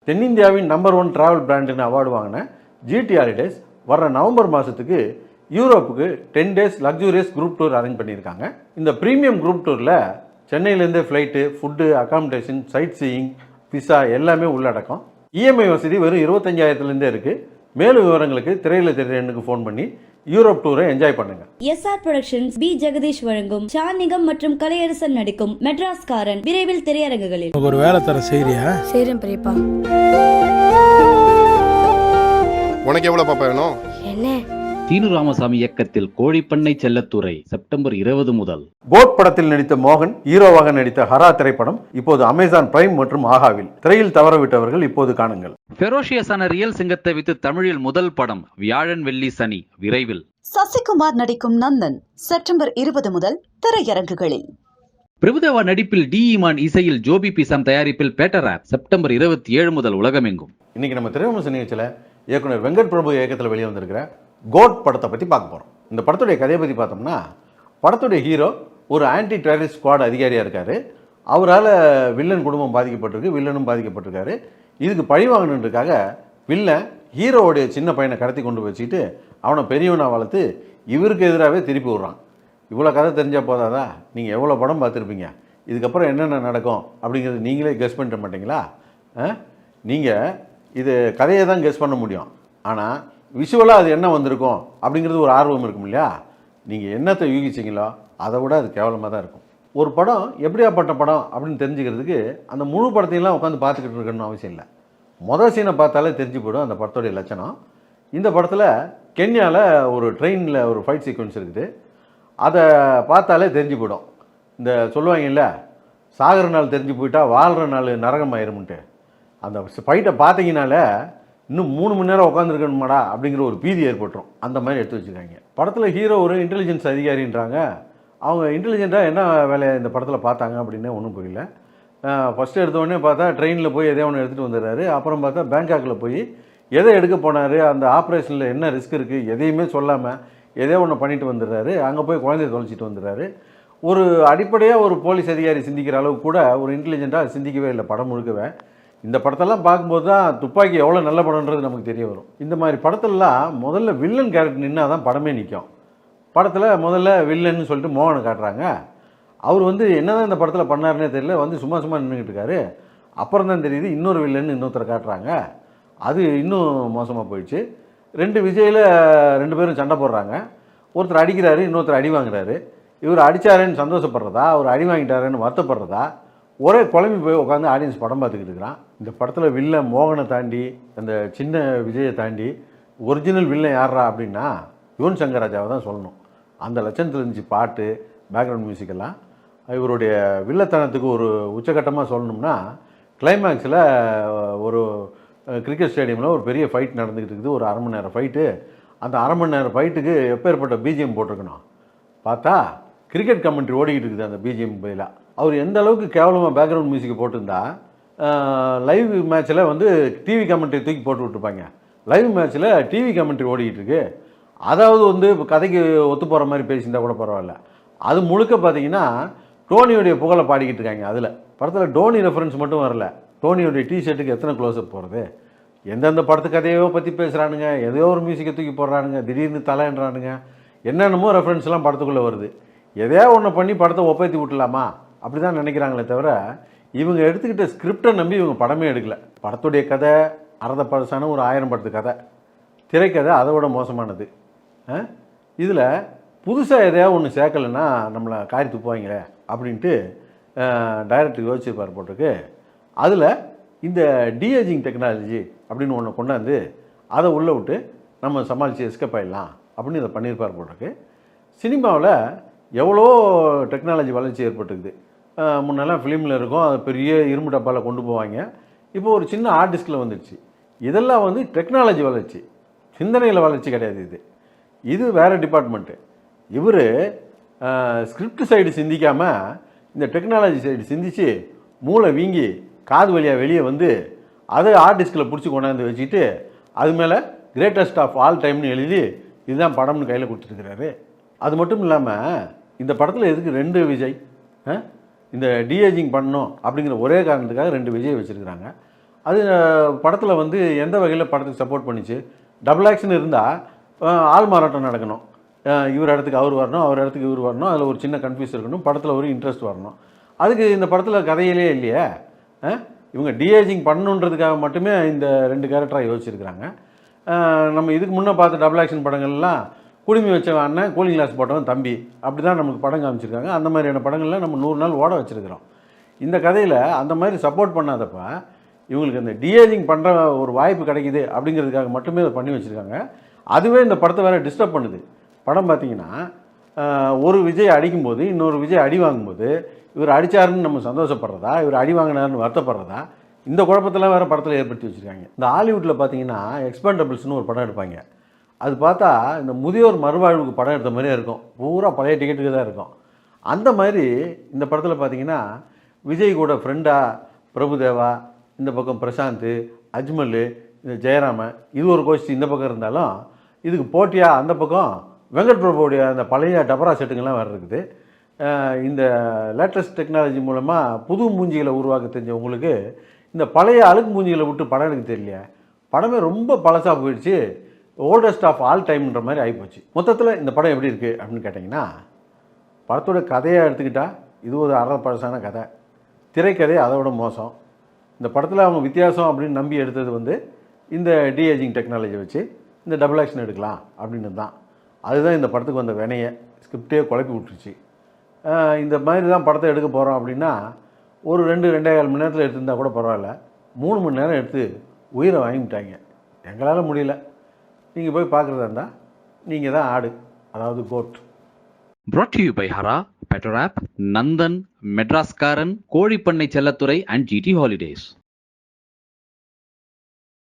தென்னிந்தியாவின் number 1 travel பிராண்டுன்னு award வாங்கின ஜிடி ஹாலிடேஸ் வர நவம்பர் மாதத்துக்கு யூரோப்புக்கு 10 days luxurious group tour arrange பண்ணியிருக்காங்க. இந்த ப்ரீமியம் குரூப் டூரில் சென்னையிலேருந்து flight, food, accommodation, sightseeing, visa எல்லாமே உள்ளடக்கம். இஎம்ஐ வசதி வெறும் 25,000 இருக்குது. மேலும் விவரங்களுக்கு திரையில் தெரியுற எண்ணுக்கு ஃபோன் பண்ணி யூரோப் டூரை என்ஜாய் பண்ணுங்க. எஸ்ஆர் புரொடக்ஷன்ஸ் பி ஜெகதீஷ் வழங்கும் ஷானிகம் மற்றும் கலையரசன் நடிக்கும் மெட்ராஸ்காரன் விரைவில் திரையரங்குகளில். ஒரு வேலை தர செய்றியா? செய்றேன் பெரியப்பா. உனக்கு எவ்வளவு பாப்பா வேணும்? என்ன? தீனு ராமசாமி இயக்கத்தில் கோழிப்பண்ணை செல்லத்துறை செப்டம்பர் 20 முதல். கோட் படத்தில் நடித்த மோகன் ஹீரோவாக நடித்த ஹரா திரைப்படம் இப்போது அமேசான் பிரைம் மற்றும் ஆகாவில் திரையில் தவறவிட்டவர்கள் இப்போது காணுங்கள். ஃபெரோஷியஸான ரியல் சிங்கத்தை வித்து தமிழில் முதல் படம் வியாழன் வெள்ளி சனி விரைவில். சசிகுமார் நடிக்கும் நந்தன் செப்டம்பர் 20 முதல் திரையரங்குகளில். பிரபுதேவா நடிப்பில் டி இமான் இசையில் ஜோபி பிசாம் தயாரிப்பில் பேட்டர் ஆப் செப்டம்பர் 27 முதல் உலகமெங்கும். இன்னைக்கு நம்ம திரைவிமர்சன நிகழ்ச்சியில் இயக்குனர் வெங்கட் பிரபு இயக்கத்தில் வெளியே வந்திருக்கிற கோட் படத்தை பற்றி பார்க்க போகிறோம். இந்த படத்துடைய கதையை பற்றி பார்த்தோம்னா, படத்துடைய ஹீரோ ஒரு ஆன்டி டெரரிஸ்ட் ஸ்குவாட் அதிகாரியாக இருக்கார். அவரால் வில்லன் குடும்பம் பாதிக்கப்பட்டிருக்கு, வில்லனும் பாதிக்கப்பட்டிருக்காரு. இதுக்கு பழி வாங்கணுன்றதுக்காக வில்லன் ஹீரோவுடைய சின்ன பையனை கடத்தி கொண்டு வச்சுக்கிட்டு அவனை பெரியவனாக வளர்த்து இவருக்கு எதிராகவே திருப்பி விட்றான். இவ்வளோ கதை தெரிஞ்சால் போதாதா? நீங்கள் எவ்வளோ படம் பார்த்துருப்பீங்க. இதுக்கப்புறம் என்னென்ன நடக்கும் அப்படிங்கிறது நீங்களே கெஸ் பண்ணிட மாட்டீங்களா? நீங்கள் இது கதையை தான் கெஸ் பண்ண முடியும். ஆனால் விஷுவலாக அது என்ன வந்திருக்கும் அப்படிங்கிறது ஒரு ஆர்வம் இருக்கும் இல்லையா? நீங்கள் என்னத்தை யூகிச்சிங்களோ அதை விட அது கேவலமாக தான் இருக்கும். ஒரு படம் எப்படியாப்பட்ட படம் அப்படின்னு தெரிஞ்சுக்கிறதுக்கு அந்த முழு படத்தையெல்லாம் உட்காந்து பார்த்துக்கிட்டு இருக்கணும்னு அவசியம் இல்லை. மொதல் சீனை பார்த்தாலே தெரிஞ்சு போய்டும் அந்த படத்தோடைய லட்சணம். இந்த படத்தில் கென்யாவில் ஒரு ட்ரெயினில் ஒரு ஃபைட் சீக்வன்ஸ் இருக்குது. அதை பார்த்தாலே தெரிஞ்சு போய்டும். இந்த சொல்லுவாங்கல்ல, சாகிற நாள் தெரிஞ்சு போயிட்டா வாழ்கிற நாள் நரகம் ஆயிரும்ன்ட்டு. அந்த ஃபைட்டை பார்த்தீங்கனாலே இன்னும் 3 மணி நேரம் உட்காந்துருக்கணுமாடா அப்படிங்கிற ஒரு பீதி ஏற்பட்டுரும். அந்த மாதிரி எடுத்து வச்சுருக்காங்க. படத்தில் ஹீரோ ஒரு இன்டெலிஜென்ஸ் அதிகாரின்றாங்க. அவங்க இன்டெலிஜென்ட்டாக என்ன வேலையை இந்த படத்தில் பார்த்தாங்க அப்படின்னு ஒன்றும் புரியல. ஃபஸ்ட்டு எடுத்தோடனே பார்த்தா ட்ரெயினில் போய் எதோ ஒன்று எடுத்துகிட்டு வந்துடுறாரு. அப்புறம் பார்த்தா பேங்காக்கில் போய் எதை எடுக்க போனார், அந்த ஆப்ரேஷனில் என்ன ரிஸ்க் இருக்குது எதையுமே சொல்லாமல் எதோ ஒன்று பண்ணிட்டு வந்துடுறாரு. அங்கே போய் குழந்தைய தொலைச்சிட்டு வந்துடுறாரு. ஒரு அடிப்படையாக ஒரு போலீஸ் அதிகாரி சிந்திக்கிற அளவுக்கு கூட ஒரு இன்டெலிஜென்ட்டாக சிந்திக்கவே இல்லை படம் முழுக்கவே. இந்த படத்தெல்லாம் பார்க்கும்போது தான் துப்பாக்கி எவ்வளோ நல்ல படம்ன்றது நமக்கு தெரிய வரும். இந்த மாதிரி படத்திலலாம் முதல்ல வில்லன் கேரக்டர் நின்னா தான் படமே நிற்கும். படத்தில் முதல்ல வில்லன்னு சொல்லிட்டு மோகனை காட்டுறாங்க. அவர் என்ன தான் இந்த படத்தில் பண்ணாருன்னே தெரியல, சும்மா நின்றுக்கிட்டு இருக்காரு. அப்புறம் தான் தெரியுது இன்னொரு வில்லன்னு இன்னொருத்தரை காட்டுறாங்க. அது இன்னும் மோசமாக போயிடுச்சு. 2 விஜயில் 2 பேரும் சண்டை போடுறாங்க. ஒருத்தர் அடிக்கிறாரு, இன்னொருத்தர் அடி வாங்குறாரு. இவர் அடித்தாரேன்னு சந்தோஷப்படுறதா, அவர் அடி வாங்கிட்டாரேன்னு வருத்தப்படுறதா, ஒரே குழம்பி போய் உட்காந்து ஆடியன்ஸ் படம் பார்த்துக்கிட்டு இருக்கிறான். இந்த படத்தில் வில்லன் மோகனை தாண்டி அந்த சின்ன விஜயை தாண்டி ஒரிஜினல் வில்லன் யாரா அப்படின்னா யுவன் சங்கர் ராஜாவை தான் சொல்லணும். அந்த லட்சணத்தில் இருந்துச்சு பாட்டு, பேக்ரவுண்ட் மியூசிக்கெல்லாம். இவருடைய வில்லத்தனத்துக்கு ஒரு உச்சகட்டமாக சொல்லணும்னா, கிளைமேக்ஸில் ஒரு கிரிக்கெட் ஸ்டேடியமில் ஒரு பெரிய ஃபைட் நடந்துக்கிட்டு இருக்குது. ஒரு 1/2 மணி நேரம் ஃபைட்டு. அந்த 1/2 மணி நேரம் ஃபைட்டுக்கு எப்பேற்பட்ட பிஜிஎம் போட்டிருக்கணும். பார்த்தா கிரிக்கெட் கமெண்ட்ரி ஓடிக்கிட்டு இருக்குது அந்த பிஜிஎம் பதிலாக. அவர் எந்த அளவுக்கு கேவலமாக பேக்ரவுண்ட் மியூசிக்கை போட்டிருந்தா, லைவ் மேட்ச்சில் டிவி கமெண்ட்ரி தூக்கி போட்டு விட்டுருப்பாங்க. லைவ் மேட்ச்சில் டிவி கமெண்ட்ரி ஓடிக்கிட்டு இருக்கு. அதாவது கதைக்கு ஒத்து போகிற மாதிரி பேசியிருந்தா கூட பரவாயில்ல. அது முழுக்க பார்த்தீங்கன்னா டோனியோடைய புகழை பாடிக்கிட்டு இருக்காங்க. அதில் படத்தில் டோனி ரெஃபரன்ஸ் மட்டும் வரல. டோனியோடைய டிஷர்ட்டுக்கு எத்தனை க்ளோஸ்அப் போகிறது, எந்தெந்த படத்து கதையோ பற்றி பேசுகிறானுங்க, எதையோ ஒரு மியூசிக்கை தூக்கி போடுறானுங்க, திடீர்னு தலைன்றானுங்க, என்னென்னமோ ரெஃபரன்ஸ்லாம் படத்துக்குள்ளே வருது. எதையோ ஒன்று பண்ணி படத்தை ஒப்பேற்றி விட்டுலாமா அப்படி தான் நினைக்கிறாங்களே தவிர, இவங்க எடுத்துக்கிட்ட ஸ்கிரிப்டை நம்பி இவங்க படமே எடுக்கலை. படத்துடைய கதை அறதப்பரசான ஒரு 1000 படத்து கதை, திரைக்கதை அதை விட மோசமானது. இதில் புதுசாக எதையாவது ஒன்று சேர்க்கலைன்னா நம்மளை காரி துப்புவாங்களே அப்படின்ட்டு டைரக்டர் யோசிச்சிருப்பார் போட்டிருக்கு. அதில் இந்த டிஏஜிங் டெக்னாலஜி அப்படின்னு ஒன்று கொண்டாந்து அதை உள்ளே விட்டு நம்ம சமாளித்து எஸ்கேப் ஆகிடலாம் அப்படின்னு இதை பண்ணியிருப்பார் போட்டிருக்கு. சினிமாவில் எவ்வளோ டெக்னாலஜி வளர்ச்சி ஏற்பட்டுக்குது. முன்னெல்லாம் ஃபிலிமில் இருக்கும், அது பெரிய இரும்பு டப்பாவில் கொண்டு போவாங்க. இப்போ ஒரு சின்ன ஆர்டிஸ்டில் வந்துடுச்சு. இதெல்லாம் டெக்னாலஜி வளர்ச்சி, சிந்தனையில் வளர்ச்சி கிடையாது. இது வேறு டிபார்ட்மெண்ட்டு. இவர் ஸ்கிரிப்ட் சைடு சிந்திக்காமல் இந்த டெக்னாலஜி சைடு சிந்தித்து மூளை வீங்கி காது வழியாக வெளியே அதை ஆர்டிஸ்டில் பிடிச்சி கொண்டாந்து வச்சுக்கிட்டு அது மேலே கிரேட்டஸ்ட் ஆஃப் ஆல் டைம்னு எழுதி இதுதான் படம்னு கையில் கொடுத்துருக்கிறாரு. அது மட்டும் இல்லாமல் இந்த படத்தில் எதுக்கு 2 விஜய்? இந்த டிஏஜிங் பண்ணணும் அப்படிங்கிற ஒரே காரணத்துக்காக 2 விஜய் வச்சுருக்கிறாங்க. அது படத்தில் வந்து எந்த வகையில் படத்துக்கு சப்போர்ட் பண்ணிச்சு? டபுள் ஆக்ஷன் இருந்தால் ஆள் மாறாட்டம் நடக்கணும். இவர் இடத்துக்கு அவர் வரணும், அவர் இடத்துக்கு இவர் வரணும், அதில் ஒரு சின்ன கன்ஃபியூஸ் இருக்கணும், படத்தில் ஒரு இன்ட்ரெஸ்ட் வரணும். அதுக்கு இந்த படத்தில் கதையிலே இல்லையே. இவங்க டிஏஜிங் பண்ணணுன்றதுக்காக மட்டுமே இந்த 2 கேரக்டராக யோசிச்சிருக்கிறாங்க. நம்ம இதுக்கு முன்னே பார்த்த டபுள் ஆக்ஷன் படங்கள்லாம் குடுமி வச்சவன் அண்ணன், கூலிங் கிளாஸ் போட்டவன் தம்பி, அப்படி தான் நமக்கு படம் காமிச்சிருக்காங்க. அந்த மாதிரியான படங்கள்லாம் நம்ம 100 நாள் ஓட வச்சுருக்கிறோம். இந்த கதையில் அந்த மாதிரி சப்போர்ட் பண்ணாதப்ப இவங்களுக்கு அந்த டிஏஜிங் பண்ணுற ஒரு வாய்ப்பு கிடைக்குது அப்படிங்கிறதுக்காக மட்டுமே அதை பண்ணி வச்சுருக்காங்க. அதுவே இந்த படத்தை வேறு டிஸ்டர்ப் பண்ணுது. படம் பார்த்திங்கன்னா ஒரு விஜய் அடிக்கும்போது இன்னொரு விஜய் அடி வாங்கும்போது இவர் அடித்தாருன்னு நம்ம சந்தோஷப்படுறதா, இவர் அடி வாங்கினாருன்னு வருத்தப்படுறதா, இந்த குழப்பத்தெல்லாம் வேறு படத்தில் ஏற்படுத்தி வச்சுருக்காங்க. இந்த ஹாலிவுட்டில் பார்த்தீங்கன்னா எக்ஸ்பெண்டபிள்ஸ்னு ஒரு படம் எடுப்பாங்க. அது பார்த்தா இந்த முதியோர் மறுவாழ்வுக்கு படம் எடுத்த மாதிரியே இருக்கும். பூரா பழைய டிக்கெட்டுக்கு தான் இருக்கும். அந்த மாதிரி இந்த படத்தில் பார்த்தீங்கன்னா விஜய் கூட ஃப்ரெண்டாக பிரபுதேவா, இந்த பக்கம் பிரசாந்த், அஜ்மல், இந்த ஜெயராமன், இது ஒரு கோஷ்டி இந்த பக்கம் இருந்தாலும் இதுக்கு போட்டியாக அந்த பக்கம் வெங்கட் பிரபுடைய அந்த பழைய டபரா செட்டுங்கள்லாம் வேறு இருக்குது. இந்த லேட்டஸ்ட் டெக்னாலஜி மூலமாக புது மூஞ்சிகளை உருவாக்க தெரிஞ்சவங்களுக்கு இந்த பழைய அழுக்கு மூஞ்சிகளை விட்டு படம் எடுக்க தெரியலையே. படமே ரொம்ப பழசாக போயிடுச்சு, ஓல்டஸ்ட் ஆஃப் ஆல் டைம்ன்ற மாதிரி ஆகிப்போச்சு. மொத்தத்தில் இந்த படம் எப்படி இருக்குது அப்படின்னு கேட்டிங்கன்னா, படத்தோட கதையை எடுத்துக்கிட்டால் இது ஒரு அரை பழசான கதை. திரைக்கதை அதை விட மோசம். இந்த படத்தில் அவங்க வித்தியாசம் அப்படின்னு நம்பி எடுத்தது வந்து இந்த டிஏஜிங் டெக்னாலஜி வச்சு இந்த டபுள் ஆக்ஷன் எடுக்கலாம் அப்படின்னு தான். அதுதான் இந்த படத்துக்கு வந்த வினையை ஸ்கிரிப்டே குழப்பி விட்டுருச்சு. இந்த மாதிரி தான் படத்தை எடுக்க போகிறோம் அப்படின்னா ஒரு 2-2.5 மணி நேரத்தில் எடுத்திருந்தால் கூட பரவாயில்ல. 3 மணி நேரம் எடுத்து உயிரை வாங்கிட்டாங்க. எங்களால் முடியல. நீங்கள் போய் பார்க்குறதா இருந்தால் நீங்கள் தான் ஆடு, அதாவது code. brought to you by Hara, Petter App, Nandan, Madras Karan, கோழிப்பண்ணை செல்லத்துறை and GT Holidays.